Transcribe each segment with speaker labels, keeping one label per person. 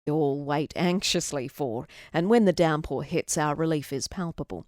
Speaker 1: we all wait anxiously for, and when the downpour hits, our relief is palpable.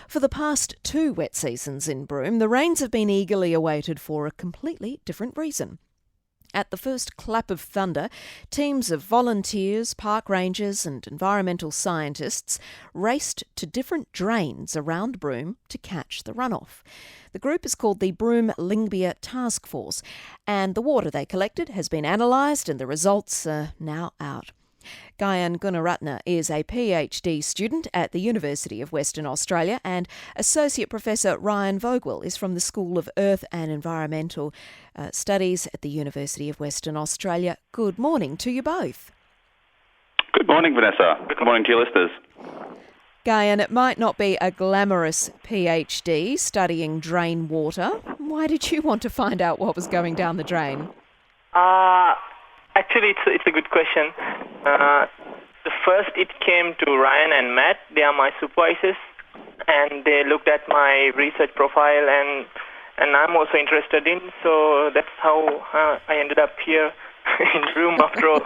Speaker 1: For the past 2 wet seasons in Broome, the rains have been eagerly awaited for a completely different reason. At the first clap of thunder, teams of volunteers, park rangers and environmental scientists raced to different drains around Broome to catch the runoff. The group is called the Broome Lyngbya Task Force, and the water they collected has been analysed and the results are now out. Gayan Gunaratne is a PhD student at the University of Western Australia, and Associate Professor Ryan Vogwill is from the School of Earth and Environmental Studies at the University of Western Australia. Good morning to you both.
Speaker 2: Good morning, Vanessa. Good morning to your listeners.
Speaker 1: Gayan, it might not be a glamorous PhD studying drain water. Why did you want to find out what was going down the drain?
Speaker 3: Actually, it's a good question. The first it came to Ryan and Matt. They are my supervisors, and they looked at my research profile, and I'm also interested in. So that's how I ended up here in Broome after all.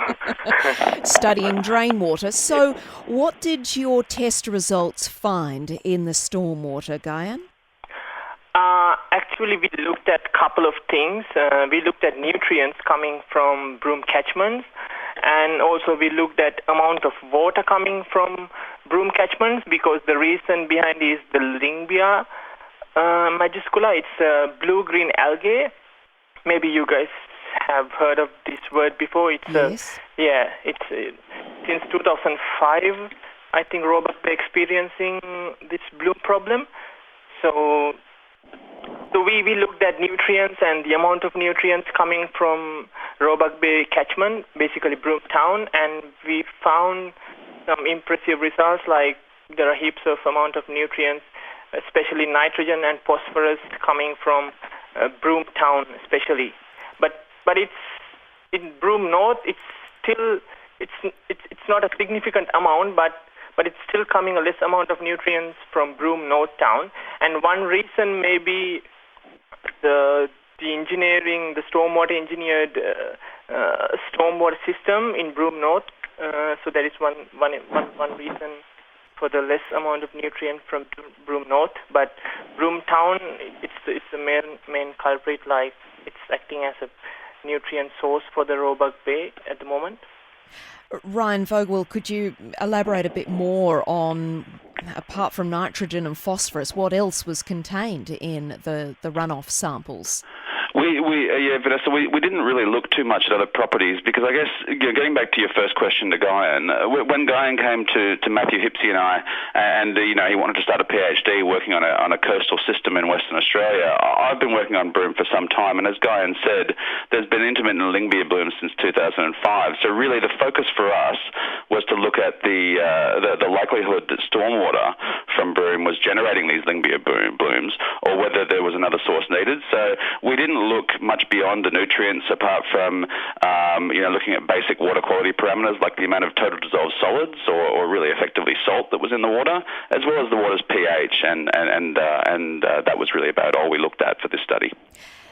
Speaker 1: Studying drain water. So what did your test results find in the stormwater, Gayan?
Speaker 3: Actually, we looked at a couple of things. We looked at nutrients coming from Broome catchments, and also we looked at amount of water coming from Broome catchments, because the reason behind is the Lyngbya majuscula. It's blue-green algae. Maybe you guys have heard of this word before.
Speaker 1: Yes.
Speaker 3: It's since 2005, I think Roebucks Bay experiencing this bloom problem. So we looked at nutrients and the amount of nutrients coming from Roebucks Bay catchment, basically Broome town, and we found some impressive results, like there are heaps of amount of nutrients, especially nitrogen and phosphorus coming from Broome town especially. But it's in Broome North, it's still it's not a significant amount, but it's still coming a less amount of nutrients from Broome North town. And one reason may be the engineering, the stormwater engineered stormwater system in Broome North. So that is one reason for the less amount of nutrient from Broome North. But Broome town, it's the main culprit. Like, it's acting as a nutrient source for the Roebucks Bay at the moment.
Speaker 1: Ryan Vogwill, could you elaborate a bit more on, apart from nitrogen and phosphorus, what else was contained in the runoff samples?
Speaker 2: Vanessa, we didn't really look too much at other properties, because I guess, getting back to your first question to Gayan, when Gayan came to Matthew Hipsey and I, and he wanted to start a PhD working on a coastal system in Western Australia, I've been working on Broome for some time, and as Gayan said, there's been intermittent Lyngbya blooms since 2005. So really, the focus for us was to look at the likelihood that stormwater from Broome was generating these Lyngbya blooms, or whether there was another source needed. So we didn't look much beyond the nutrients, apart from looking at basic water quality parameters like the amount of total dissolved solids, or really effectively salt that was in the water, as well as the water's pH, and that was really about all we looked at for this study.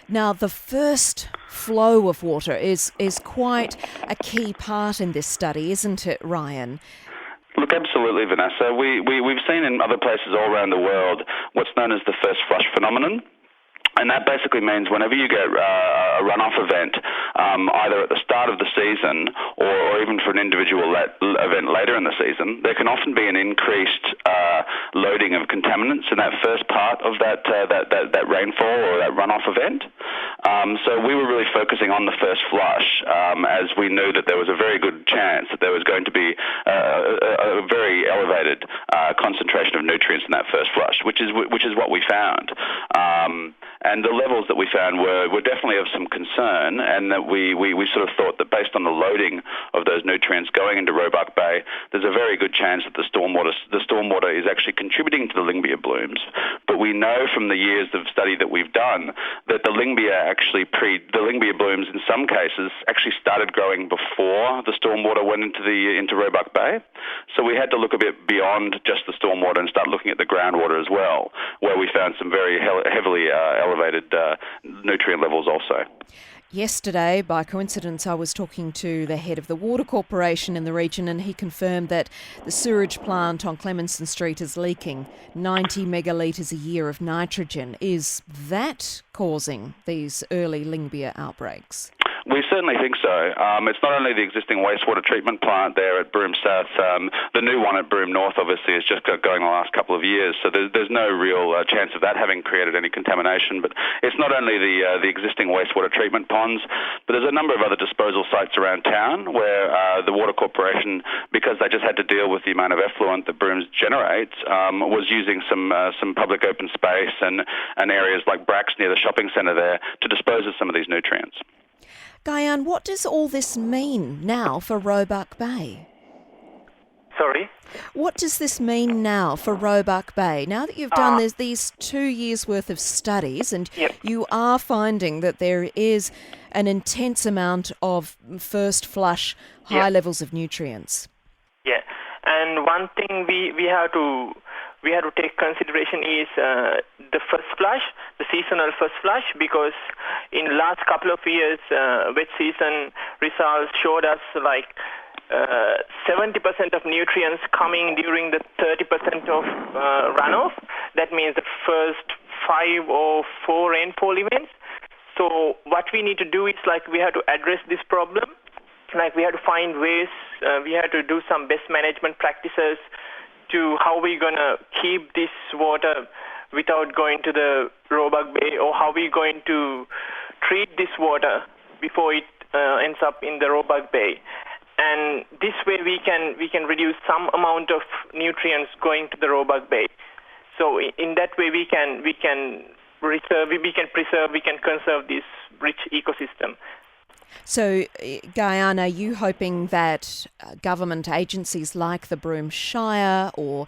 Speaker 1: Now, the first flow of water is quite a key part in this study, isn't it, Ryan?
Speaker 2: Look, absolutely, Vanessa. We've seen in other places all around the world what's known as the first flush phenomenon. And that basically means whenever you get a runoff event, either at the start of the season or even for an individual event later in the season, there can often be an increased loading of contaminants in that first part of that rainfall or that runoff event. So we were really focusing on the first flush, as we knew that there was a very good chance that there was going to be a very elevated concentration of nutrients in that first flush, which is what we found. And the levels that we found were definitely of some concern, and that we sort of thought that based on the loading of those nutrients going into Roebucks Bay, there's a very good chance that the stormwater is actually contributing to the Lyngbya blooms. But we know from the years of study that we've done that the Lyngbya blooms in some cases actually started growing before the stormwater went into Roebucks Bay. So we had to look a bit beyond just the stormwater and start looking at the groundwater as well, where we found some very heavily elevated nutrient levels also.
Speaker 1: Yesterday, by coincidence, I was talking to the head of the Water Corporation in the region, and he confirmed that the sewage plant on Clemenson Street is leaking 90 megalitres a year of nitrogen. Is that causing these early Lyngbya outbreaks?
Speaker 2: We certainly think so. It's not only the existing wastewater treatment plant there at Broome South. The new one at Broome North, obviously, has just got going the last couple of years, so there's no real chance of that having created any contamination. But it's not only the existing wastewater treatment ponds, but there's a number of other disposal sites around town where the Water Corporation, because they just had to deal with the amount of effluent that Broome generates, was using some public open space and areas like Bracks near the shopping centre there to dispose of some of these nutrients.
Speaker 1: Gayan, what does all this mean now for Roebuck Bay?
Speaker 3: Sorry?
Speaker 1: What does this mean now for Roebuck Bay? Now that you've done these 2 years' worth of studies and you are finding that there is an intense amount of first flush high levels of nutrients.
Speaker 3: Yeah, and one thing we have to take consideration is the first flush, the seasonal first flush, because in last couple of years, wet season results showed us like 70% of nutrients coming during the 30% of runoff. That means the first 5 or 4 rainfall events. So what we need to do is like we have to address this problem. Like we have to find ways, we have to do some best management practices to how we're going to keep this water without going to the Roebuck Bay, or how we're going to treat this water before it ends up in the Roebuck Bay. And this way we can reduce some amount of nutrients going to the Roebuck Bay. So in that way we can preserve, we can conserve this rich ecosystem.
Speaker 1: So, Gayan, are you hoping that government agencies like the Broome Shire or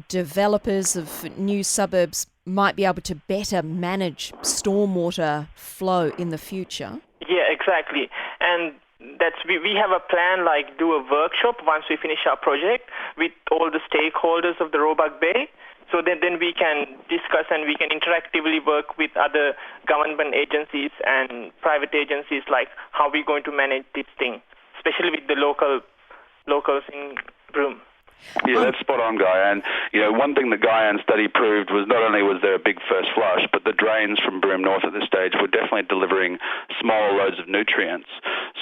Speaker 1: developers of new suburbs might be able to better manage stormwater flow in the future? Yeah,
Speaker 3: exactly. And we have a plan, like do a workshop once we finish our project with all the stakeholders of the Roebuck Bay. So then we can discuss and we can interactively work with other government agencies and private agencies, like how we're going to manage this thing, especially with the locals in Broome.
Speaker 2: Yeah, that's spot on, Gayan. One thing the Gayan study proved was not only was there a big first flush, but the drains from Broome North at this stage were definitely delivering small loads of nutrients.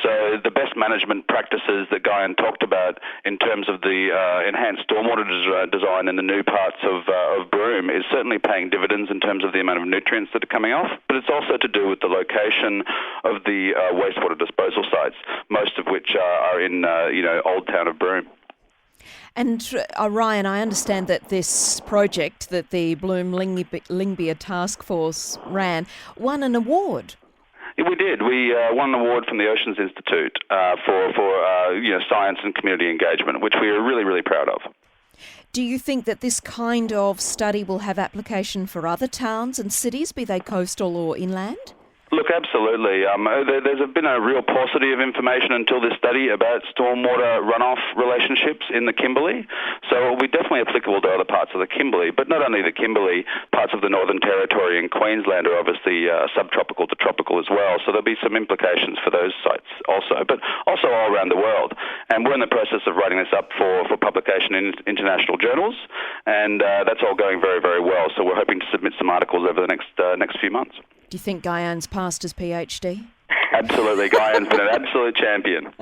Speaker 2: So the best management practices that Gayan talked about in terms of the enhanced stormwater design in the new parts of Broome is certainly paying dividends in terms of the amount of nutrients that are coming off, but it's also to do with the location of the wastewater disposal sites, most of which are in Old Town of Broome.
Speaker 1: And Ryan, I understand that this project that the Bloom Lyngbya Task Force ran won an award.
Speaker 2: We did. We won an award from the Oceans Institute for science and community engagement, which we are really, really proud of.
Speaker 1: Do you think that this kind of study will have application for other towns and cities, be they coastal or inland?
Speaker 2: Look, absolutely. There's been a real paucity of information until this study about stormwater runoff relationships in the Kimberley. So it will be definitely applicable to other parts of the Kimberley, but not only the Kimberley, parts of the Northern Territory and Queensland are obviously subtropical to tropical as well. So there'll be some implications for those sites also, but also all around the world. And we're in the process of writing this up for publication in international journals, and that's all going very, very well. So we're hoping to submit some articles over the next few months.
Speaker 1: Do you think Gayan's passed his PhD?
Speaker 2: Absolutely. Gayan's been an absolute champion.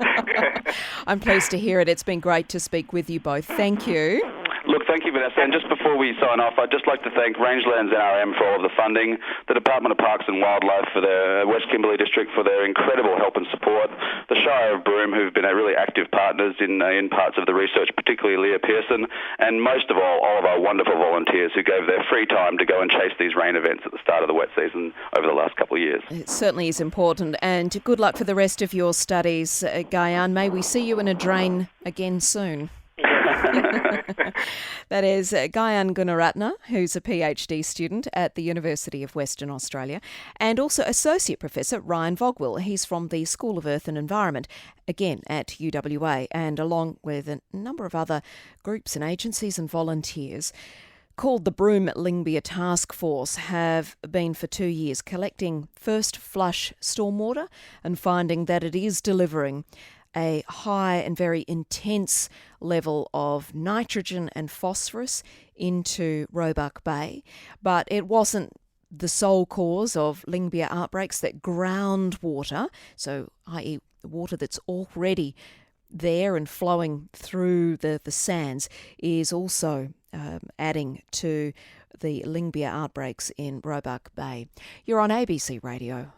Speaker 1: I'm pleased to hear it. It's been great to speak with you both. Thank you.
Speaker 2: Look, thank you, Vanessa. And just before we sign off, I'd just like to thank Rangelands NRM for all of the funding, the Department of Parks and Wildlife for their West Kimberley District for their incredible help and support, the Shire of Broome, who've been really active partners in parts of the research, particularly Leah Pearson, and most of all of our wonderful volunteers who gave their free time to go and chase these rain events at the start of the wet season over the last couple of years.
Speaker 1: It certainly is important, and good luck for the rest of your studies, Gayan. May we see you in a drain again soon. That is Gayan Gunaratne, who's a PhD student at the University of Western Australia, and also Associate Professor Ryan Vogwill. He's from the School of Earth and Environment, again at UWA, and along with a number of other groups and agencies and volunteers, called the Broome Lyngbya Task Force have been for 2 years collecting first flush stormwater and finding that it is delivering a high and very intense level of nitrogen and phosphorus into Roebucks Bay. But it wasn't the sole cause of Lyngbya outbreaks. That groundwater, so i.e. water that's already there and flowing through the sands, is also adding to the Lyngbya outbreaks in Roebucks Bay. You're on ABC Radio.